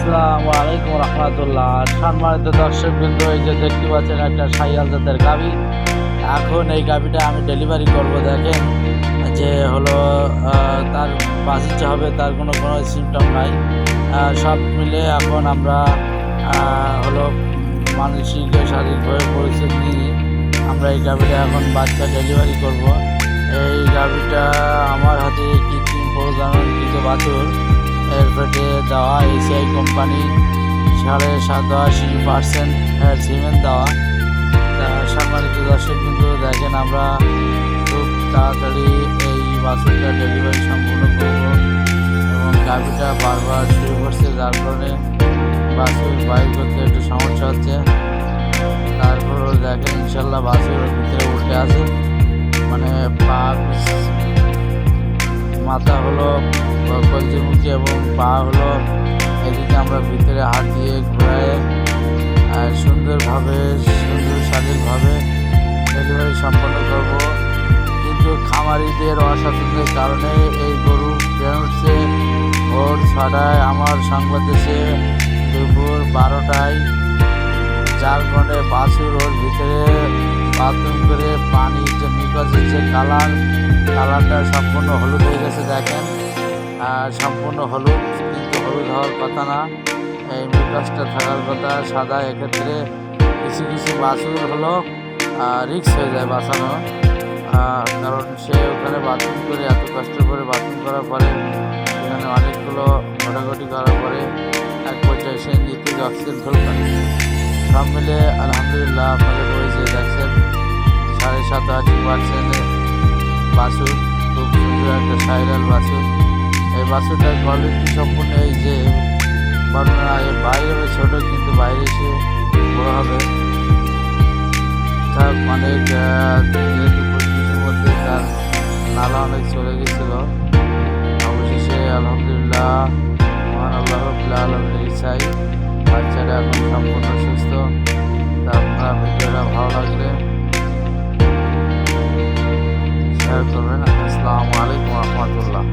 আসসালামু আলাইকুম রহমতুল্লাহ। সম্মানিত দর্শকবৃন্দ, এই যে দেখতে পাচ্ছেন একটা শাহিওয়াল জাতের গাভী। এখন এই গাভীটা আমি ডেলিভারি করব। দেখেন যে হলো তার বাচ্চা হবে, তার কোনো সিমটম নাই। সব মিলে এখন আমরা হলো মানসিক শারীরিকভাবে পরিস্থিতি নিয়ে আমরা এই গাভীটা এখন বাচ্চা ডেলিভারি করব। এই গাভীটা আমার হাতে কৃত্রিম প্রজননকৃত বাছুর, এর পেটে দেওয়া এসিআই কোম্পানি 87.80% সিমেন্ট দেওয়া। সম্মানিত দর্শক কিন্তু দেখেন আমরা খুব তাড়াতাড়ি এই বাছুরটা ডেলিভারি সম্পূর্ণ করব এবং গাভীটা বারবার শুরু করছে, যার কারণে বাছুর বাইর করতে একটু সমস্যা হচ্ছে। তারপরও দেখেন ইনশাল্লাহ বাছুরের ভিতরে উল্টে আছে, মানে পা মাথা হলো কলজিমুখী এবং পা হলো এদিকে আমরা ভিতরে হাত দিয়ে ঘোরায় সুন্দরভাবে শারীরিকভাবে ডেলিভারি সম্পন্ন করব। কিন্তু খামারিদের অসচেতনের কারণে এই গরু বেরোচ্ছে ভোর 6টায় আমার বাংলাদেশে দুপুর 12টায়, যার কারণে বাছুর ওর ভিতরে বাথরুম করে পানির যে নিকাশের যে কালারটা সম্পূর্ণ হলুদ হয়ে গেছে। দেখেন সম্পূর্ণ হলুদ, কিন্তু হলুদ হওয়ার কথা না, এই নিকাশটা থাকার কথা সাদা। এক্ষেত্রে কিছু কিছু বাছুর হলো রিস্ক হয়ে যায় বাঁচানো, কারণ সে ওখানে বাথরুম করে এত কষ্ট করে বাথরুম করার পরে সেখানে অনেকগুলো ঘটাঘটি করার পরে এক পর্যায়ে সে নিতে অক্সিজেন ফেলবেন। সব মিলে আলহামদুলিল্লাহ আপনাদের রয়েছে দেখছেন 87.80% বাছুর, খুব সুন্দর একটা শাহিওয়াল বাছুর। এই বাছুরটার কোয়ালিটি সম্পূর্ণ এই যে বর্ণনা, বাইরে হবে ছোটো কিন্তু বাইরে এসে বড় হবে। অনেক যেহেতু পরিবেশের মধ্যে তার নালা অনেক চলে গেছিল, অবশেষে আলহামদুলিল্লাহ মহান আল্লাহ রাব্বুল আলামিনের ইচ্ছায় বাচ্চাটা এখন সম্পূর্ণ সুস্থ। তা আপনার ভিডিওটা ভালো লাগলে শেয়ার করবেন। আসসালামু আলাইকুম রহমতুল্লাহ।